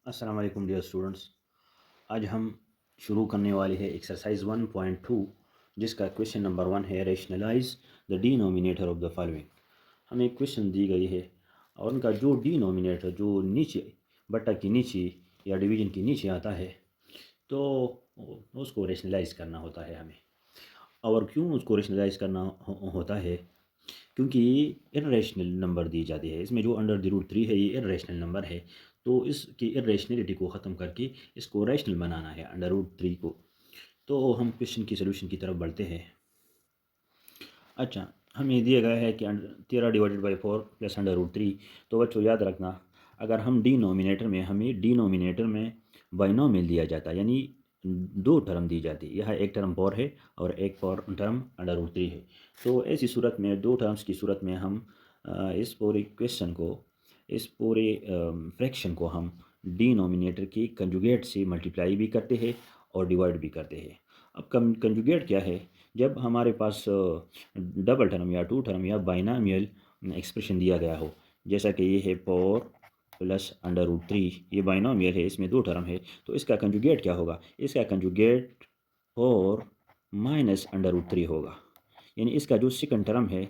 अस्सलाम वालेकुम dear students. आज हम शुरू करने वाले हैं एक्सरसाइज 1.2 जिसका क्वेश्चन नंबर 1 है rationalize the denominator of the following. हमें क्वेश्चन दी गई है और उनका जो डिनोमिनेटर जो नीचे बट्टा के नीचे या डिवीजन के नीचे आता है तो उसको रेशनलाइज करना होता है हमें। और क्यों उसको रेशनलाइज करना होता है? क्योंकि इर्रेशनल नंबर दी जाती है। इसमें जो अंडर द रूट 3 है ये इर्रेशनल नंबर है, तो इसकी इर्रेशनलिटी को ख़त्म करके इसको रैशनल बनाना है अंडर रूट 3 को। तो हम क्वेश्चन की सोल्यूशन की तरफ बढ़ते हैं। अच्छा, हमें दिया गया है कि 13 divided by 4 plus under root 3। तो बच्चों याद रखना, अगर हम हमें डिनोमिनेटर में बाइनोमियल दिया जाता है, यानी दो टर्म दी जाती है। यहाँ एक टर्म 4 है और एक टर्म अंडर रूट 3 है। तो ऐसी सूरत में दो टर्म्स की सूरत में हम इस पूरे क्वेश्चन को, इस पूरे फ्रैक्शन को हम डिनोमिनेटर की कंजुगेट से मल्टीप्लाई भी करते हैं और डिवाइड भी करते हैं। अब कंजुगेट क्या है? जब हमारे पास डबल टर्म या टू टर्म या बाइनामियल एक्सप्रेशन दिया गया हो, जैसा कि ये है 4 प्लस अंडर रूट 3, ये बाइनोमियल है, इसमें दो टर्म है, तो इसका कंजुगेट क्या होगा? इसका कंजुगेट 4 माइनस अंडर रूट 3 होगा। यानी इसका जो सेकंड टर्म है,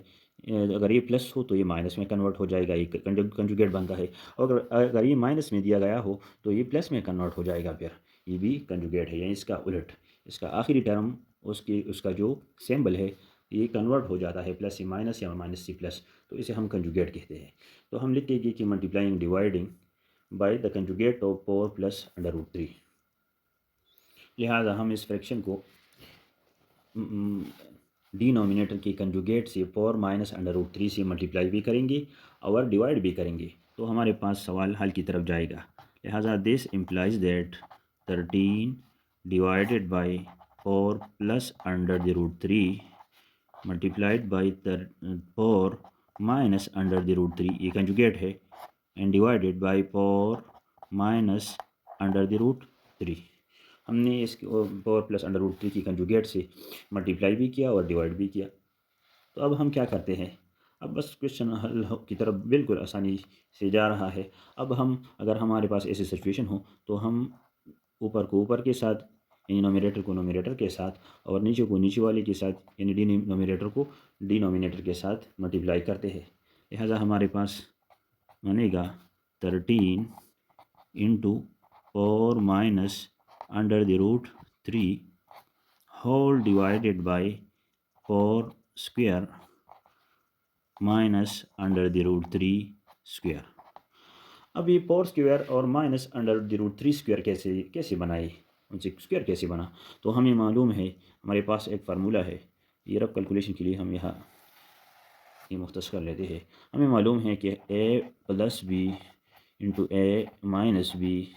अगर ये प्लस हो तो ये माइनस में कन्वर्ट हो जाएगा, ये कंजुगेट बनता है। और अगर ये माइनस में दिया गया हो तो ये प्लस में कन्वर्ट हो जाएगा, फिर ये भी कंजुगेट है। यानी इसका उलट, इसका आखिरी टर्म उसका जो सिंबल है ये कन्वर्ट हो जाता है प्लस से माइनस या माइनस से प्लस, तो इसे हम कंजुगेट कहते हैं। तो हम लिखेंगे कि multiplying dividing by the conjugate of 4 plus under root 3। लिहाजा हम इस फ्रैक्शन को डिनोमिनेटर की कंजुगेट से 4 माइनस अंडर रूट 3 से मल्टीप्लाई भी करेंगे और डिवाइड भी करेंगे, तो हमारे पास सवाल हल की तरफ जाएगा। लिहाजा this implies that 13 divided by 4 plus under the root 3 multiplied by 4 minus under the root 3, ये कंजुगेट है, and divided by 4 minus under the root 3। हमने इस 4 प्लस अंडर रूट 3 की कंजुगेट से मल्टीप्लाई भी किया और डिवाइड भी किया। तो अब हम क्या करते हैं? अब बस क्वेश्चन हल की तरफ बिल्कुल आसानी से जा रहा है। अब हम, अगर हमारे पास ऐसी सिचुएशन हो तो हम ऊपर को ऊपर के साथ, यानी नोमिनेटर को नोमिनेटर के साथ और नीचे को नीचे वाले के साथ, यानी डिनोमिनेटर को डिनोमिनेटर के साथ मल्टीप्लाई करते हैं। लिहाजा हमारे पास बनेगा 13 into 4 minus under the root 3 whole divided by 4 square minus under the root 3 square. अब ये 4 स्क्वायर और minus under the root 3 square कैसे कैसे बनाए, उनसे स्क्वायर कैसे बना? तो हमें मालूम है, हमारे पास एक फार्मूला है। ये रफ कैलकुलेशन के लिए हम यहाँ ये मुख्तस कर लेते हैं। हमें मालूम है कि a plus B into A minus B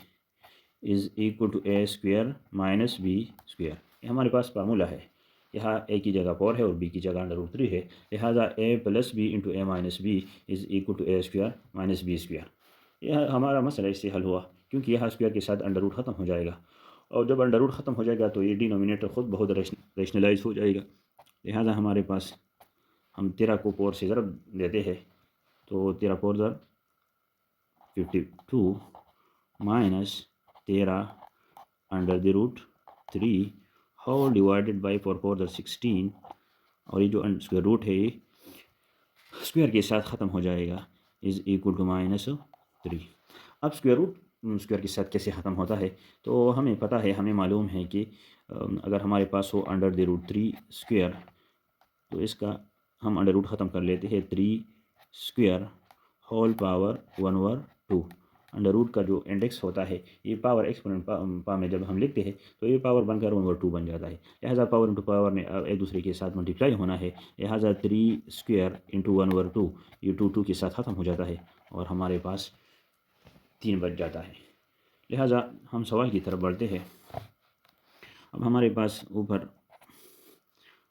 is equal to A square minus B square. ये हमारे पास फार्मूला है। यहाँ ए की जगह 4 है और बी की जगह अंडर रूट 3 है। लिहाजा A plus B into A minus B is equal to A square minus B square. यह हमारा मसला इससे हल हुआ, क्योंकि यहाँ स्क्वायर के साथ अंडर रूट ख़त्म हो जाएगा, और जब अंडर रूट ख़त्म हो जाएगा तो ये डिनोमिनेटर ख़ुद बहुत रेशनलाइज हो जाएगा। लिहाजा हमारे पास, हम 13 को 4 से ज़रब देते हैं, तो 13 4 ज़र 52 minus 13 under the root 3 whole divided by 4 4 ज़र 16, और ये जो स्क्वायर रूट है ये स्क्वायर के साथ ख़त्म हो जाएगा, इज़ इक्वल टू -3। अब स्क्वायर रूट स्क्वायर के साथ कैसे ख़त्म होता है? तो हमें पता है, हमें मालूम है कि अगर हमारे पास हो अंडर द रूट 3 स्क्वायर, तो इसका हम अंडर रूट ख़त्म कर लेते हैं 3 square whole power 1/2। Under root का जो इंडेक्स होता है, ये पावर एक्सपोनेंट पा में जब हम लिखते हैं तो ये पावर बनकर 1/2 बन जाता है। लिहाजा पावर इंटू पावर में एक दूसरे के साथ मल्टीप्लाई होना है। लिहाजा 3 स्क्वायर इंटू 1/2, ये 2 के साथ ख़त्म हो जाता है और हमारे पास 3 बच जाता है। लिहाजा हम सवाल की तरफ बढ़ते हैं। अब हमारे पास ऊपर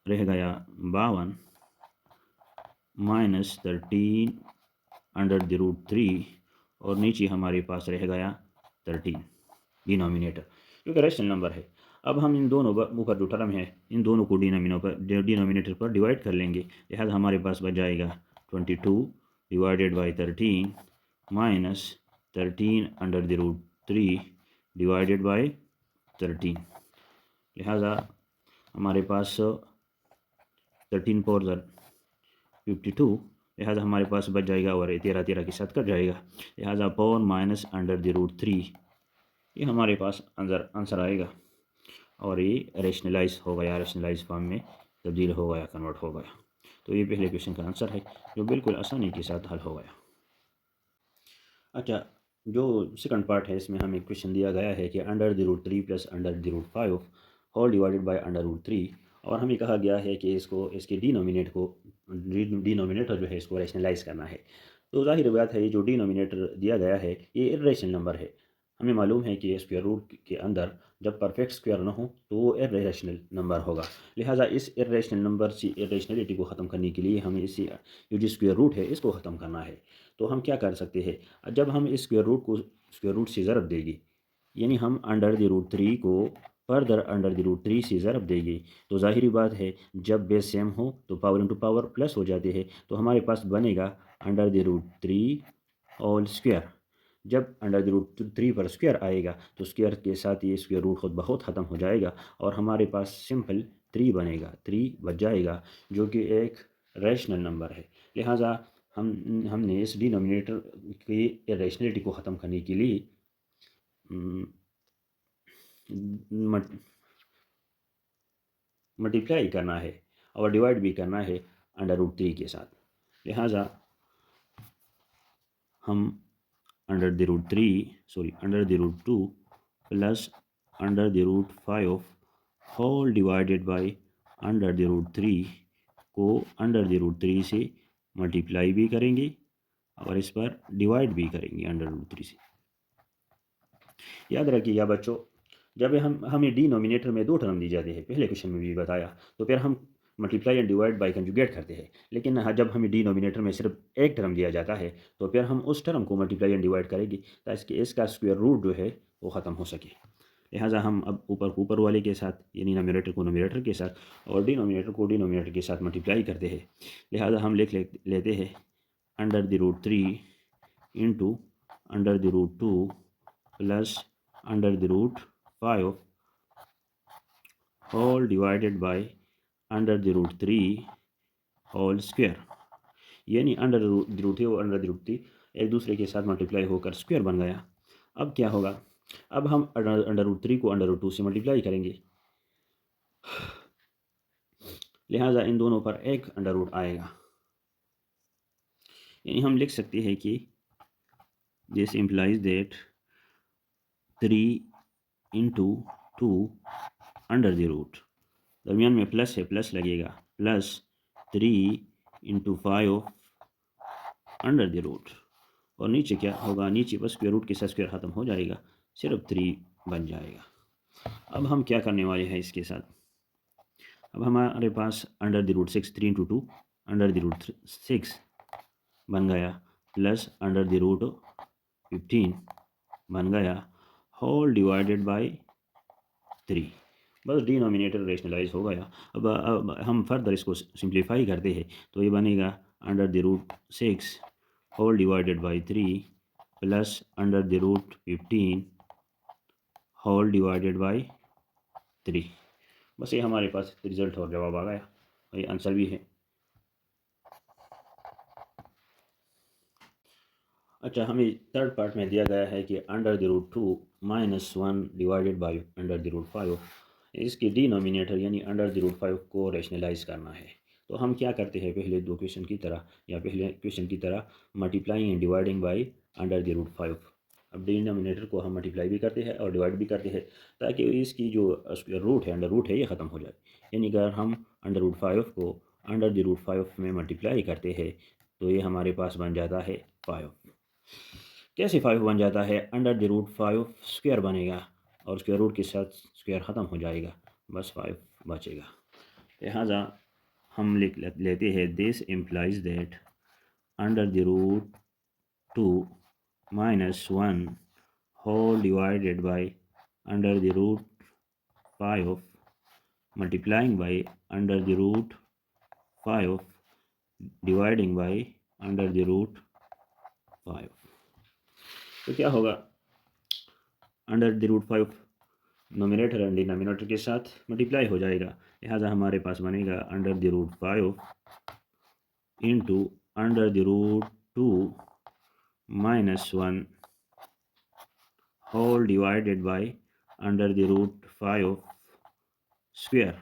रह गया 52 माइनस 13 अंडर द रूट 3, और नीचे हमारे पास रह गया 13 डिनोमिनेटर, क्योंकि रेशनल नंबर है। अब हम इन दोनों ऊपर जो टर्म है, इन दोनों को डिनोमिनेटर पर डिवाइड कर लेंगे। लिहाजा हमारे पास बच जाएगा 22 divided by 13 minus 13 under the root 3 divided by 13। लिहाजा हमारे पास 13 फोर 52, लिहाजा हमारे पास बच जाएगा और 13 13 के साथ कट जाएगा। लिहाजा power minus under the root 3, ये हमारे पास आंसर आएगा और ये रेशनलाइज हो गया, रेशनलाइज फॉर्म में तब्दील हो गया, कन्वर्ट हो गया। तो ये पहले क्वेश्चन का आंसर है जो बिल्कुल आसानी के साथ हल हो गया। अच्छा, जो सेकंड पार्ट है इसमें हमें क्वेश्चन दिया गया है कि under the root 3 plus under the root 5 whole divided by under root 3, और हमें कहा गया है कि इसके डिनोमिनेटर जो है इसको रेशनलाइज करना है। तो जाहिर बात है ये जो डिनोमिनेटर दिया गया है ये इर्रेशनल नंबर है। हमें मालूम है कि स्क्वायर रूट के अंदर जब परफेक्ट स्क्वायर न हो तो वो इर्रेशनल नंबर होगा। लिहाजा इस इर्रेशनल नंबर से इर्रेशनलिटी को ख़त्म करने के लिए हमें इसी जो स्क्वायर रूट है इसको ख़त्म करना है। तो हम क्या कर सकते हैं, जब हम इस स्क्वायर रूट को स्क्वायर रूट से ज़रब देंगे, यानी हम अंडर द रूट 3 को फर्दर अंडर द रूट 3 से ज़रब देंगे, तो ज़ाहिरी बात है जब बेस सेम हो तो पावर इंटू पावर प्लस हो जाते हैं। तो हमारे पास बनेगा under the root 3 whole square. जब अंडर द रूट 3 पर स्क्वायर आएगा तो स्क्वायर के साथ ये स्क्वायर रूट खुद बहुत ख़त्म हो जाएगा और हमारे पास सिंपल 3 बनेगा, 3 बच जाएगा जो कि एक रैशनल नंबर है। लिहाजा हमने इस डिनोमिनेटर की इरेशनलिटी को ख़त्म करने के लिए मल्टीप्लाई करना है और डिवाइड भी करना है अंडर रूट 3 के साथ। लिहाजा हम under the root 2 plus under the root 5 whole divided by under the root 3 को अंडर द रूट 3 से मल्टीप्लाई भी करेंगे और इस पर डिवाइड भी करेंगे अंडर रूट 3 से। याद रखिएगा बच्चों, जब हमें डिनोमिनेटर में 2 टर्म दी जाती है, पहले क्वेश्चन में भी बताया, तो फिर हम multiply and divide by conjugate करते हैं। लेकिन जब हमें डिनोमिनेटर में सिर्फ एक टर्म दिया जाता है तो फिर हम उस टर्म को मल्टीप्लाई एंड डिवाइड करेंगे ताकि इसका स्क्वायर रूट जो है वो ख़त्म हो सके। लिहाजा हम अब ऊपर वाले के साथ यानी नोमिनेटर को नोमिनेटर के साथ और डिनोमिनेटर को डिनोमिनेटर के साथ मल्टीप्लाई करते हैं। लिहाजा हम लेते हैं under the root 3 into under the root 2 plus under the root 5 whole divided by under the root 3 whole square, यानी अंडर द रूट 3 और अंडर द रूट 3 एक दूसरे के साथ मल्टीप्लाई होकर स्क्वायर बन गया। अब क्या होगा, अब हम अंडर रूट 3 को अंडर रूट 2 से मल्टीप्लाई करेंगे, लिहाजा इन दोनों पर एक अंडर रूट आएगा। यानी हम लिख सकते हैं कि this implies that 3 into 2 under the root, दरमियान में प्लस है, प्लस लगेगा, plus 3 into 5 under the root, और नीचे क्या होगा, नीचे बस स्क्वायर रूट के साथ स्क्वायर ख़त्म हो जाएगा, सिर्फ 3 बन जाएगा। अब हम क्या करने वाले हैं इसके साथ, अब हमारे पास under the root 6, 3 into 2 under the root 6 बन गया, प्लस अंडर द रूट 15 बन गया, होल डिवाइडेड बाय 3। बस डिनोमिनेटर रेशनलाइज हो गया। अब हम फर्दर इसको सिंप्लीफाई करते हैं तो ये बनेगा under the root 6 whole divided by 3 plus under the root 15 whole divided by 3। बस ये हमारे पास रिजल्ट और जवाब आ गया, ये आंसर भी है। अच्छा, हमें थर्ड पार्ट में दिया गया है कि under the root 2 minus 1 divided by under the root 5, इसकी डिनोमिनेटर यानी अंडर द रूट 5 को रेशनलाइज करना है। तो हम क्या करते हैं, पहले दो क्वेश्चन की तरह या पहले क्वेश्चन की तरह multiplying and dividing by under the root 5। अब डिनोमिनेटर को हम मल्टीप्लाई भी करते हैं और डिवाइड भी करते हैं ताकि इसकी जो रूट है, अंडर रूट है, ये ख़त्म हो जाए। यानी अगर हम अंडर रूट 5 को अंडर द रूट 5 में मल्टीप्लाई करते हैं तो ये हमारे पास बन जाता है 5। कैसे 5 बन जाता है, अंडर द रूट 5 स्क्वायर बनेगा और स्क्वायर रूट के साथ स्क्वायर ख़त्म हो जाएगा, बस 5 बचेगा। लिहाजा हम लिख लेते हैं this implies that under the root 2 minus 1 whole divided by under the root 5 multiplying by under the root 5 dividing by under the root 5। तो क्या होगा, under the root 5 nominator and denominator के साथ मल्टीप्लाई हो जाएगा, लिहाजा हमारे पास बनेगा under the root 5 into under the root 2 minus 1 whole divided by under the root 5 square,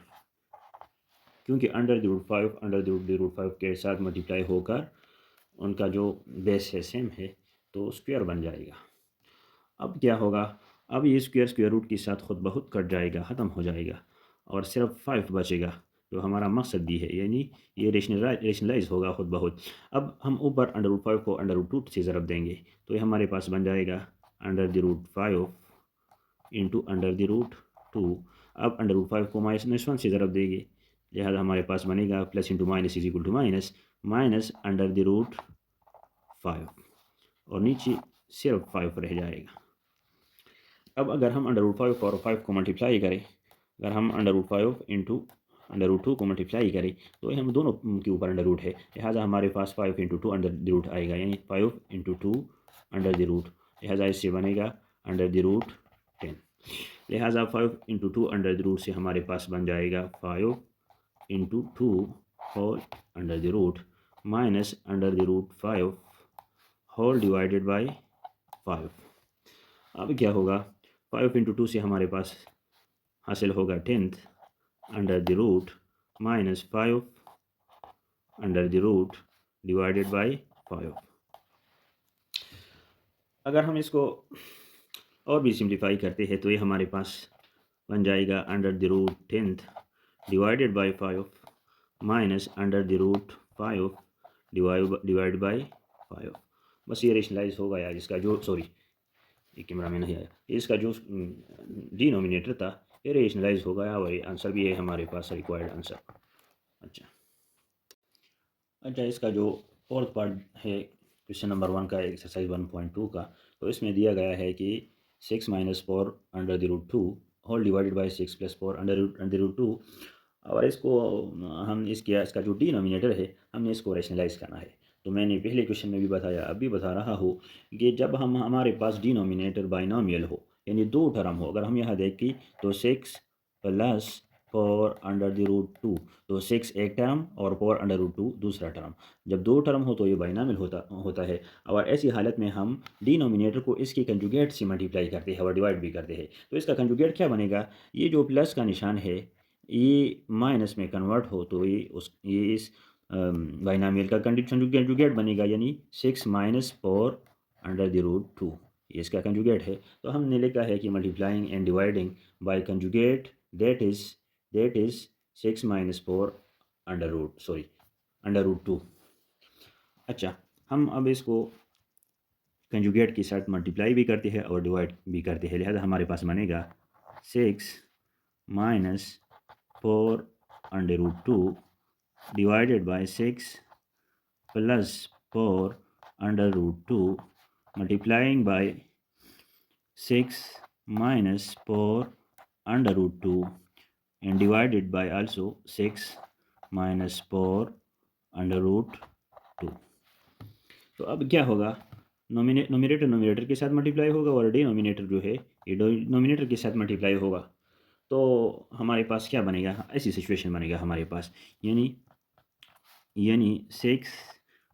क्योंकि under the root 5 under the root 5 के साथ मल्टीप्लाई होकर उनका जो बेस है सेम है तो स्क्वायर बन जाएगा। अब क्या होगा, अब ये स्क्वायर स्क्वायर रूट के साथ खुद ब खुद कट जाएगा, ख़त्म हो जाएगा और सिर्फ 5 बचेगा जो हमारा मकसद भी है, यानी ये रेशनलाइज होगा खुद ब खुद। अब हम ऊपर अंडर रूट 5 को अंडर रूट 2 से ज़रब देंगे तो ये हमारे पास बन जाएगा under the root 5 into under the root 2। अब अंडर रूट 5 को माइनस 1 से ज़रब देंगे, लिहाजा हमारे पास बनेगा plus into minus is equal to minus minus under the root 5 और नीचे सिर्फ 5 रह जाएगा। अब अगर हम अंडर रूट 5 और 5 को मल्टीप्लाई करें, अगर हम under root 5 into under root 2 को मल्टीप्लाई करें तो हम दोनों के ऊपर अंडर रूट है, लिहाजा हमारे पास 5 इंटू 2 अंडर द रूट आएगा, यानी 5 इंटू 2 अंडर द रूट, लिहाजा इससे बनेगा अंडर द रूट 10। लिहाजा 5 इंटू 2 अंडर द रूट से हमारे पास बन जाएगा 5 into 2 whole under the root minus under the root 5 whole divided by 5। अब क्या होगा, 5 इंटू 2 से हमारे पास हासिल होगा 10th under the root minus 5 under the root divided by 5। अगर हम इसको और भी सिंप्लीफाई करते हैं तो ये हमारे पास बन जाएगा under the root 10th divided by 5 minus under the root 5 divide by 5। बस ये रेशनलाइज हो गया, इसका जो ये कैमरा में नहीं आया, इसका जो डिनोमिनेटर था ये रेशनलाइज हो गया और ये आंसर भी है हमारे पास रिक्वायर्ड आंसर। अच्छा, इसका जो फोर्थ पार्ट है क्वेश्चन नंबर 1 का एक्सरसाइज 1.2 का, तो इसमें दिया गया है कि 6 minus 4 under the root 2 whole divided by 6 plus 4 under root 2, और इसको हम इसका जो डिनोमिनेटर है हमने इसको रेशनलाइज करना है। तो मैंने पहले क्वेश्चन में भी बताया, अब भी बता रहा हूँ कि जब हमारे पास डिनोमिनेटर बाइनोमियल हो, यानी दो टर्म हो, अगर हम यहाँ देखें तो 6 प्लस 4 अंडर द रूट 2, तो 6 एक टर्म और 4 अंडर रूट 2 दूसरा टर्म। जब दो टर्म हो तो ये बाइनोमियल होता है, और ऐसी हालत में हम डिनोमिनेटर को इसके कंजुगेट से मल्टीप्लाई करते हैं और डिवाइड भी करते हैं। तो इसका कंजुगेट क्या बनेगा, ये जो प्लस का निशान है ये माइनस में कन्वर्ट हो तो ये इस बाइनोमियल का कंजुगेट बनेगा, यानी 6 माइनस 4 अंडर द रूट 2, ये इसका कंजुगेट है। तो हमने लिखा है कि multiplying and dividing by conjugate that is 6 minus 4 under root 2। अच्छा, हम अब इसको कंजुगेट के साथ मल्टीप्लाई भी करते हैं और डिवाइड भी करते हैं, लिहाजा हमारे पास बनेगा 6 minus 4 under root 2 divided by 6 plus 4 under root 2 multiplying by 6 minus 4 under root 2 and divided by also 6 minus 4 under root 2। तो अब क्या होगा, नोमिनेटर के साथ मल्टीप्लाई होगा और डिनोमिनेटर जो है ये डिनोमिनेटर के साथ मल्टीप्लाई होगा, तो हमारे पास क्या बनेगा, ऐसी सिचुएशन बनेगा हमारे पास, यानी 6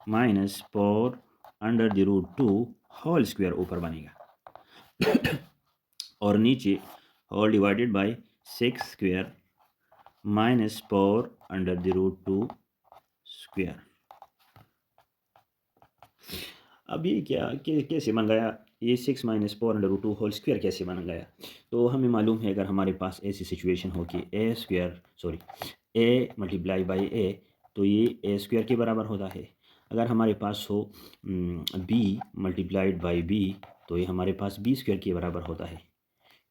minus 4 under the root 2 whole square ऊपर बनेगा और नीचे whole divided by 6 square minus 4 under the root 2 square. अब ये कैसे बन गया, ये 6 minus 4 under root 2 whole square कैसे बन गया, तो हमें मालूम है अगर हमारे पास ऐसी सिचुएशन हो कि ए मल्टीप्लाई बाई ए, तो ये ए स्क्वायर के बराबर होता है। अगर हमारे पास हो बी मल्टीप्लाइड बाई बी, तो ये हमारे पास बी स्क्वायर के बराबर होता है,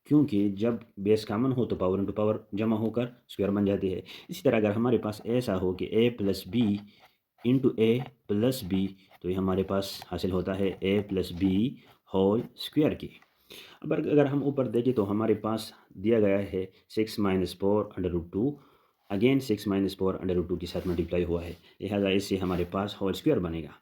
क्योंकि जब बेस कॉमन हो तो पावर इंटू पावर जमा होकर स्क्वायर बन जाती है। इसी तरह अगर हमारे पास ऐसा हो कि ए प्लस बी इंटू ए प्लस बी, तो ये हमारे पास हासिल होता है ए प्लस बी होल स्क्वायर की। अब अगर हम ऊपर देखें तो हमारे पास दिया गया है 6 minus 4 under root 2, again 6 minus 4 under root 2 के साथ मल्टीप्लाई हुआ है, लिहाजा इससे हमारे पास होल स्क्वायर बनेगा।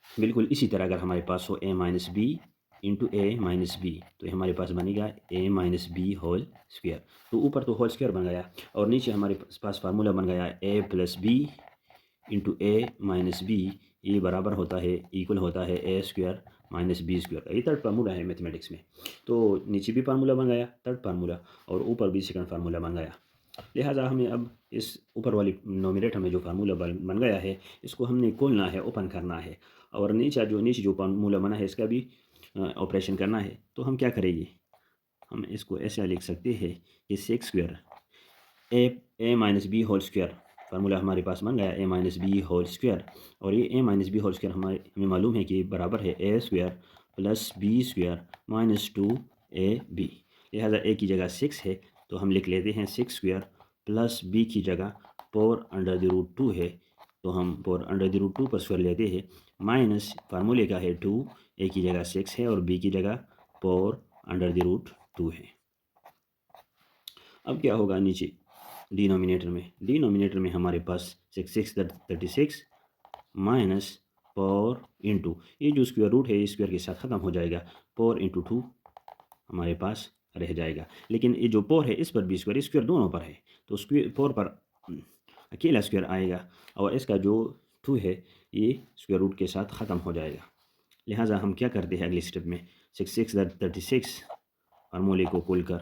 बिल्कुल इसी तरह अगर हमारे पास हो ए minus B into A minus B, तो ये हमारे पास बनेगा ए माइनस बी होल स्क्वायर। तो ऊपर तो होल स्क्वायर बन गया और नीचे हमारे पास फार्मूला बन गया ए plus B into A minus B, ये बराबर होता है, इक्वल होता है A square minus B square. ये थर्ड फार्मूला है मैथमेटिक्स में। तो नीचे भी फार्मूला बन गया थर्ड फार्मूला और ऊपर भी सेकंड फार्मूला बन गया। लिहाजा हमें अब इस ऊपर वाली नोमिनेटर में जो फार्मूला बन गया है इसको हमने खोलना है, ओपन करना है, और नीचे जो फार्मूला बना है इसका भी ऑपरेशन करना है। तो हम क्या करेंगे, हम इसको ऐसा लिख सकते हैं कि सेक्स square A minus B whole square, formula हमारे पास बन गया A minus B whole square. और ये A minus B whole square हमें मालूम है कि बराबर है A square plus B square minus 2ab। लिहाजा ए की जगह 6 है तो हम लिख लेते हैं 6 स्क्वायर प्लस बी की जगह 4√2 है तो हम 4√2 पर स्क्वायर लेते हैं, माइनस फार्मूले का है 2, ए की जगह 6 है और बी की जगह 4√2 है। अब क्या होगा नीचे डिनोमिनेटर में हमारे पास 36 माइनस 4 इंटू ये जो स्क्वायर रूट है ये स्क्वायर के साथ ख़त्म हो जाएगा, 4 इंटू 2 हमारे पास रह जाएगा। लेकिन ये जो 4 है इस पर भी स्क्वायर दोनों पर है तो स्क्वायर 4 पर अकेला स्क्वायर आएगा और इसका जो 2 है ये स्क्वायर रूट के साथ ख़त्म हो जाएगा। लिहाजा हम क्या करते हैं अगले स्टेप में 36 फार्मूले को खोल कर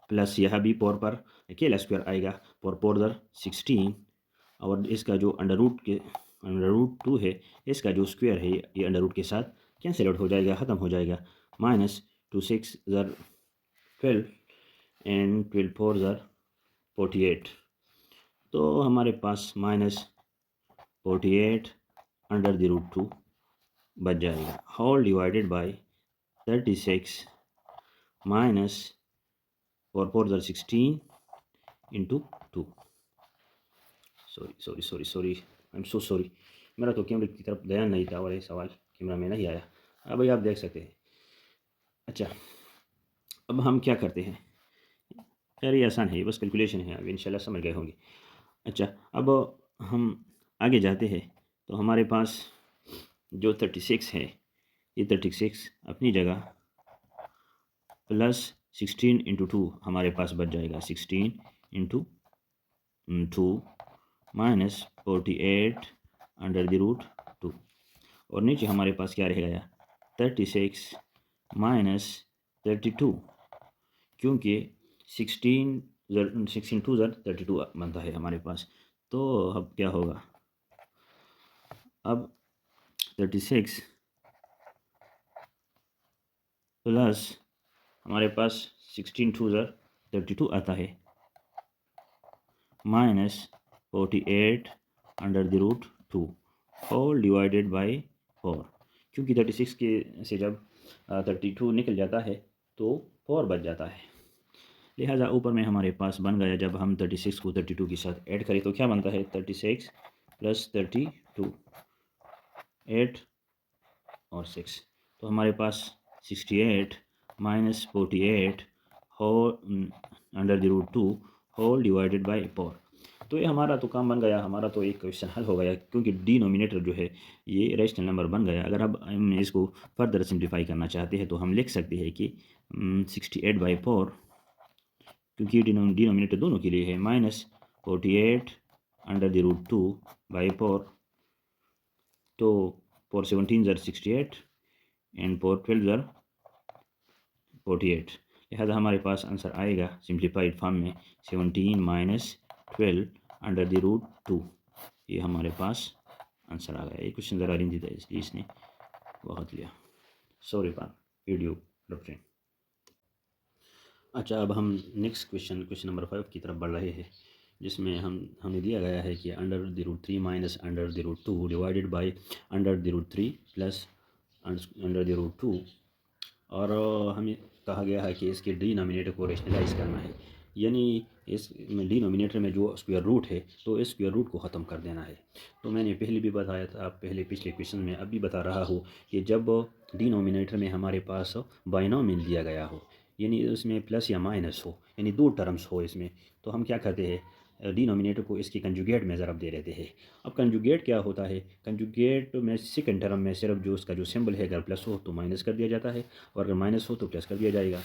प्लस यह भी 4 पर अकेला स्क्वायर आएगा, 4 16 और इसका जो अंडर रूट 2 है इसका जो स्क्वायर है ये अंडर रूट के साथ कैंसिल आउट हो जाएगा, ख़त्म हो जाएगा, माइनस 2 6 12 एंड 12 4 48। तो हमारे पास माइनस 48 अंडर√2 बच जाएगा, whole divided by 36 minus 4 4 16 into 2। Sorry I am so sorry, मेरा तो कैमरे की तरफ ध्यान नहीं था और ये सवाल कैमरा में नहीं आया। अब भाई आप देख सकते हैं। अच्छा अब हम क्या करते हैं, खैर ये आसान है, बस कैलकुलेशन है, अब इंशाल्लाह समझ गए होंगे। अच्छा अब हम आगे जाते हैं तो हमारे पास जो 36 है ये 36 अपनी जगह प्लस 16 इंटू 2 हमारे पास बच जाएगा, 16 इंटू 2 माइनस 48 अंडर√2 और नीचे हमारे पास क्या रह गया 36 माइनस 32, क्योंकि 16 2 32 बनता है हमारे पास। तो अब क्या होगा, अब 36 प्लस हमारे पास 16 2 32 आता है माइनस 48 अंडर√2 होल डिवाइडेड बाय 4, क्योंकि 36 के से जब 32 निकल जाता है तो 4 बच जाता है। लिहाजा ऊपर में हमारे पास बन गया, जब हम 36 को 32 के साथ ऐड करें तो क्या बनता है 36 प्लस 32 8 और 6, तो हमारे पास 68 माइनस 48 होल अंडर√2 होल डिवाइडेड बाय 4। तो ये हमारा तो काम बन गया, हमारा तो एक क्वेश्चन हल हो गया, क्योंकि डिनोमिनेटर जो है ये रेशनल नंबर बन गया। अगर अब हम इसको फर्दर सिंप्लीफाई करना चाहते हैं तो हम लिख सकते हैं कि 68/4, क्योंकि डिनोमिनेटर दोनों के लिए है, माइनस 48 अंडर√2 बाई 4, तो 4 17 68 एंड 4 12 48। लिहाजा हमारे पास आंसर आएगा सिंप्लीफाइड फॉर्म में 17 माइनस 12 अंडर√2, ये हमारे पास आंसर आ गया। ये क्वेश्चन ज़रा लेंथी था इसलिए इसने बहुत लिया, सॉरी फॉर वीडियो डॉक्टरिन। अच्छा अब हम नेक्स्ट क्वेश्चन नंबर 5 की तरफ बढ़ रहे हैं, जिसमें हमें दिया गया है कि अंडर√3 माइनस अंडर√2 डिवाइडेड बाय अंडर√3 प्लस अंडर√2, और हमें कहा गया है कि इसके डिनोमिनेटर को रेशनलाइज करना है, यानी इस डिनोमिनेटर में जो स्क्वायर रूट है तो इस स्क्वायर रूट को ख़त्म कर देना है। तो मैंने पहले भी बताया था, पिछले क्वेश्चन में अब भी बता रहा हूँ कि जब डिनोमिनेटर में हमारे पास बाइनोमियल दिया गया हो, यानी उसमें प्लस या माइनस हो, यानी दो टर्म्स हो इसमें, तो हम क्या करते हैं डिनोमिनेटर को इसकी कंजुगेट में ज़रब दे देते हैं। अब कंजुगेट क्या होता है, कंजुगेट में सेकंड टर्म में सिर्फ जो उसका जो सिंबल है अगर प्लस हो तो माइनस कर दिया जाता है और अगर माइनस हो तो प्लस कर दिया जाएगा।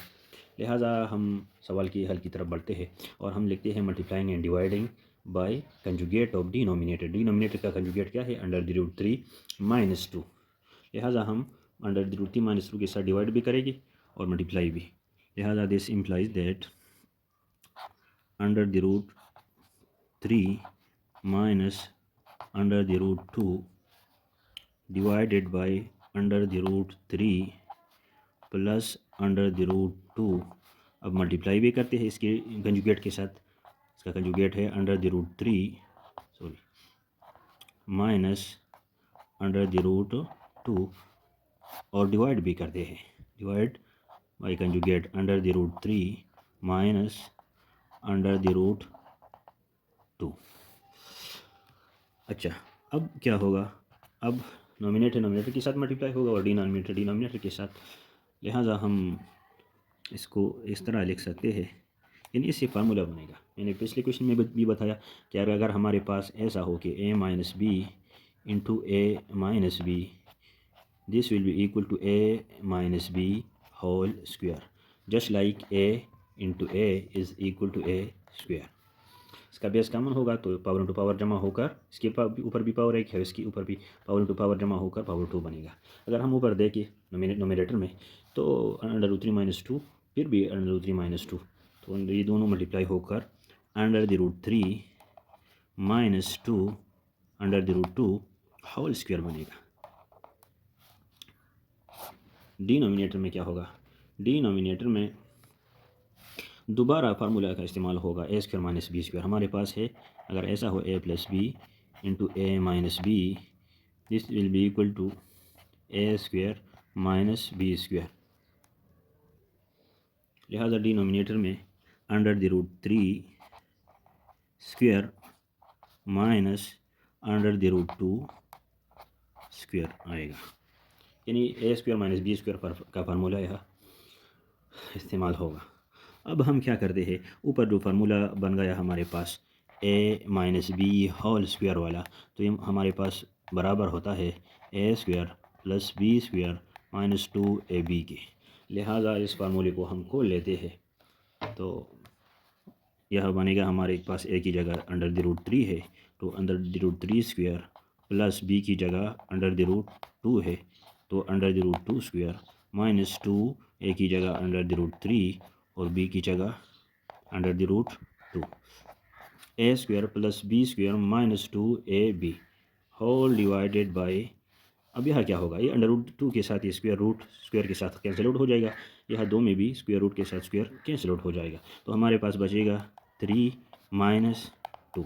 लिहाजा हम सवाल की हल की तरफ बढ़ते हैं और हम लिखते हैं multiplying and dividing by conjugate of denominator. Denominator का कंजुगेट क्या है, अंडर द रूट 3 माइनस 2। लिहाजा हम अंडर द रूट 3 माइनस 2 के साथ डिवाइड भी करेंगे और मल्टीप्लाई भी। लिहाजा this implies that under the root 3 minus under the root 2 divided by under the root 3 plus under the root 2। अब मल्टीप्लाई भी करते हैं इसके कंजुगेट के साथ। इसका कंजुगेट है under the root 3 minus under the root 2 और डिवाइड भी करते हैं, divide by conjugate under the root 3 minus under the root 2। अच्छा, अब क्या होगा, अब नोमिनेटर नोमिनेटर के साथ मल्टीप्लाई होगा और डिनोमिनेटर डिनोमिनेटर के साथ। लिहाजा हम इसको इस तरह लिख सकते हैं, यानी इससे फार्मूला बनेगा। मैंने पिछले क्वेश्चन में भी बताया कि अगर हमारे पास ऐसा हो कि a minus B into A minus B, this will be equal to a minus B whole square, just like a into A is equal to a square. इसका बेस कॉमन होगा तो पावर इंटू पावर जमा होकर इसके ऊपर भी power एक है, इसके ऊपर भी पावर इंटू पावर जमा होकर पावर 2 बनेगा। अगर हम ऊपर देखें नोमिनेटर में तो अंडर रूट 3 माइनस 2, फिर भी अंडर रूट 3 माइनस 2, तो ये दोनों मल्टीप्लाई होकर under the root 3 minus 2 under the root 2 whole square बनेगा। डिनोमिनेटर में क्या होगा, डिनोमिनेटर में दोबारा फार्मूला का इस्तेमाल होगा, A square minus B square. हमारे पास है अगर ऐसा हो A plus B into A minus B, this will be equal to A square minus B square. लिहाजा डिनोमिनेटर में under the root 3 square minus under the root 2 square आएगा, यानी A square minus B square का formula यह इस्तेमाल होगा। अब हम क्या करते हैं, ऊपर जो फार्मूला बन गया हमारे पास A minus B whole square वाला, तो ये हमारे पास बराबर होता है A square plus B square minus 2ab के। लिहाजा इस फार्मूले को हम खोल लेते हैं तो यह बनेगा हमारे पास ए की जगह अंडर द रूट 3 है, तो under the root 3 square plus B की जगह अंडर द रूट 2 है, तो under the root 2 square minus 2 A की जगह अंडर द रूट 3 और बी की जगह under the root 2, A square plus B square minus 2ab whole divided by. अब यह क्या होगा, ये अंडर रूट 2 के साथ ये स्क्वायर के साथ कैंसिल आउट हो जाएगा, यह दो में भी स्क्वायर रूट के साथ स्क्वायर कैंसिल आउट हो जाएगा, तो हमारे पास बचेगा 3 माइनस 2।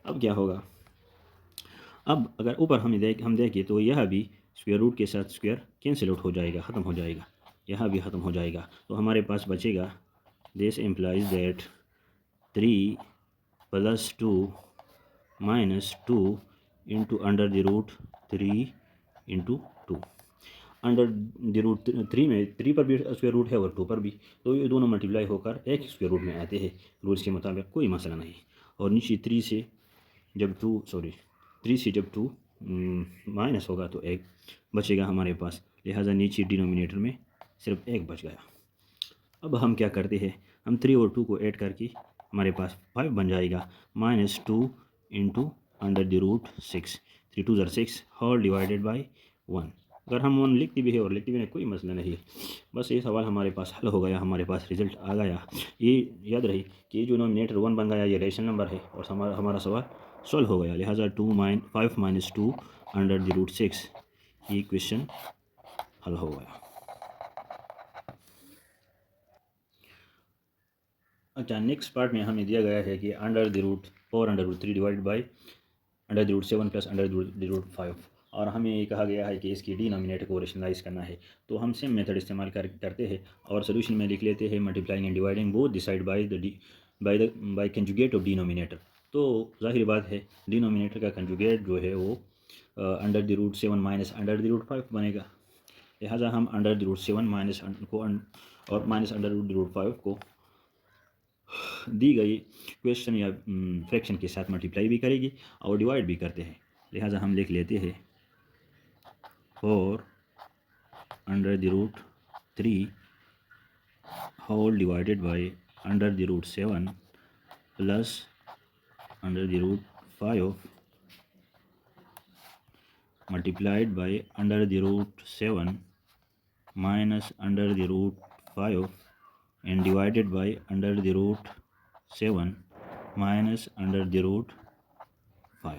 अब क्या होगा, अब अगर ऊपर हम देखें तो यह भी स्क्वायर रूट के साथ स्क्वायर कैंसिल आउट हो जाएगा, ख़त्म हो जाएगा, यह भी ख़त्म हो जाएगा, तो हमारे पास बचेगा this implies that 3 plus 2 minus 2 into under the root 3 into 2। Under the root 3 में 3 पर भी स्क्वायर रूट है और 2 पर भी, तो ये दोनों मल्टीप्लाई होकर एक स्क्वायर रूट में आते हैं रूल्स के मुताबिक, कोई मसला नहीं। और नीचे 3 से जब 2 माइनस होगा तो एक बचेगा हमारे पास, लिहाजा नीचे डिनोमिनेटर में सिर्फ एक बच गया। अब हम क्या करते हैं, हम 3 और 2 को ऐड करके हमारे पास 5 बन जाएगा minus 2 into under the root 6, 3 2 6 whole divided by 1। अगर हम 1 लिखते भी है और लिखते भी नहीं कोई मसला नहीं है, बस ये सवाल हमारे पास हल हो गया, हमारे पास रिजल्ट आ गया। ये याद रही कि जो डिनोमिनेटर 1 बन गया ये रेशनल नंबर है और हमारा सवाल सॉल्व हो गया। लिहाजा 5 माइनस 2 अंडर द रूट 6 ये क्वेश्चन हल हो गया। अच्छा, नेक्स्ट पार्ट में हमें दिया गया है कि under the root 4 under root 3 divided by under the root 7 plus under the root 5, और हमें ये कहा गया है कि इसकी डिनोमिनेटर को रेशनलाइज करना है। तो हम सेम मेथड इस्तेमाल करते हैं और सोल्यूशन में लिख लेते हैं multiplying and dividing both decide by conjugate of denominator. तो जाहिर बात है डिनोमिनेटर का कंजुगेट जो है वो under the root 7 minus under the root 5 बनेगा। लिहाजा हम अंडर द रूट 7 माइनस को और माइनस अंडर द रूट 5 को दी गई क्वेश्चन या फ्रैक्शन के साथ मल्टीप्लाई भी करेगी और डिवाइड भी करते हैं। लिहाजा हम लिख लेते हैं 4√3 whole divided by √7 plus √5 multiplied by √7 minus √5 and divided by √7 minus √5।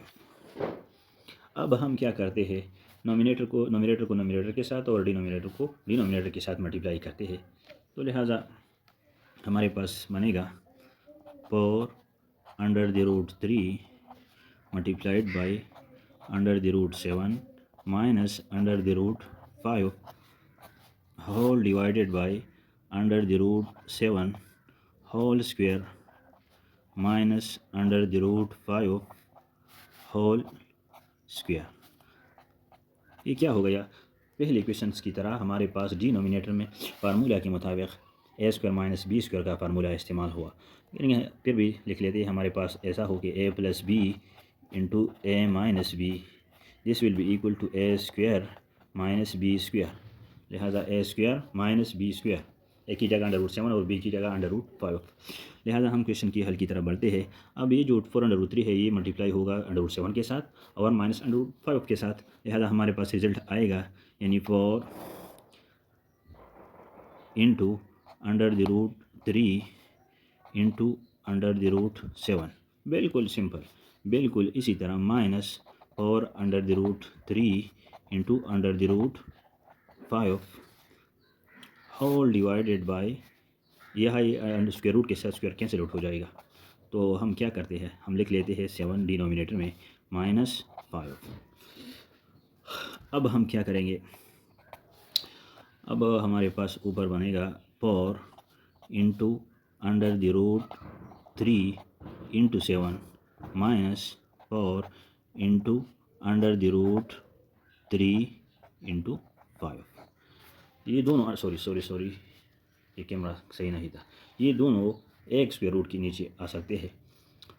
अब हम क्या करते हैं, नोमिनेटर को नोमिनेटर के साथ और डिनोमिनेटर को डिनोमिनेटर के साथ मल्टीप्लाई करते हैं। तो लिहाजा हमारे पास बनेगा 4√3 multiplied by √7 minus √5 whole divided by √7 whole square minus √5 whole square। ये क्या हो गया, पहले क्वेश्चंस की तरह हमारे पास डिनोमिनेटर में फार्मूला के मुताबिक a² माइनस b² का फार्मूला इस्तेमाल हुआ, लेकिन फिर भी लिख लेते हैं हमारे पास ऐसा हो कि a + b into a minus b this will be equal to a² minus b²। लिहाजा a² माइनस b², ए की जगह √7 और b की जगह √5। लिहाजा हम क्वेश्चन की हल की तरफ बढ़ते हैं। अब ये जो 4√3 है ये मल्टीप्लाई होगा √7 के साथ और माइनस √5 के साथ। लिहाजा हमारे पास रिजल्ट आएगा यानी 4 इंटू √3 इंटू √7। बिल्कुल सिंपल, बिल्कुल इसी तरह minus 4√3 into √5 whole divided by, यह स्क्वायर रूट के साथ स्क्वायर कैंसिल आउट हो जाएगा। तो हम क्या करते हैं, हम लिख लेते हैं 7 डिनोमिनेटर में माइनस 5। अब हम क्या करेंगे, अब हमारे पास ऊपर बनेगा 4 into √3 into 7 minus 4 into √3 into 5। ये दोनों सॉरी ये कैमरा सही नहीं था, ये दोनों एक स्क्वायर रूट के नीचे आ सकते हैं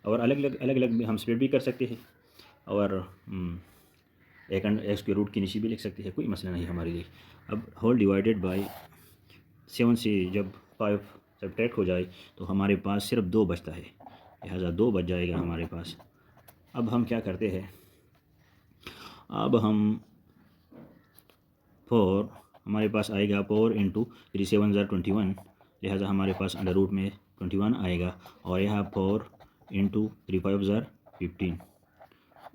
और अलग अलग भी हम स्प्लिट भी कर सकते हैं और एक स्क्वायर रूट के नीचे भी लिख सकते हैं, कोई मसला नहीं हमारे लिए। अब होल डिवाइडेड बाय 7 से जब 5 सब्ट्रैक्ट हो जाए तो हमारे पास सिर्फ 2 बचता है, लिहाजा 2 बच जाएगा हमारे पास। अब हम क्या करते हैं, अब हम 4 हमारे पास आएगा 4 इंटू 3 7 21, लिहाजा हमारे पास अंडर रूट में 21 आएगा और यहाँ 4 into 3 5 15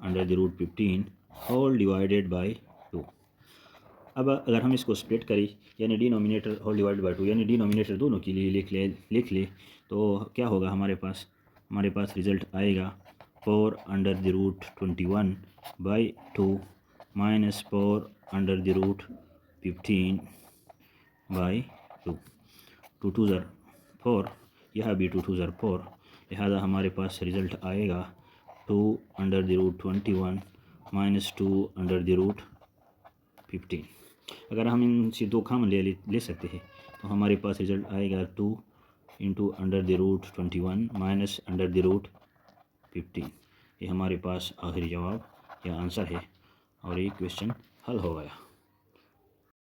under the root 15 whole divided by 2। अब अगर हम इसको स्प्लिट करें यानी डिनोमिनेटर होल डिवाइडेड बाय 2 यानी डिनोमिनेटर दोनों के लिए लिख ले तो क्या होगा, हमारे पास रिज़ल्ट आएगा 4 under the root 21 by 2 minus 4 under the root 15 by 2। 2 2 4, यह भी 2 2 4, लिहाजा हमारे पास रिज़ल्ट आएगा 2 under the root 21 minus 2 under the root 15। अगर हम इनसे 2 कॉमन ले सकते हैं तो हमारे पास रिज़ल्ट आएगा 2 into under the root 21 minus under the root 15। ये हमारे पास आखिरी जवाब या आंसर है और ये क्वेश्चन हल हो गया।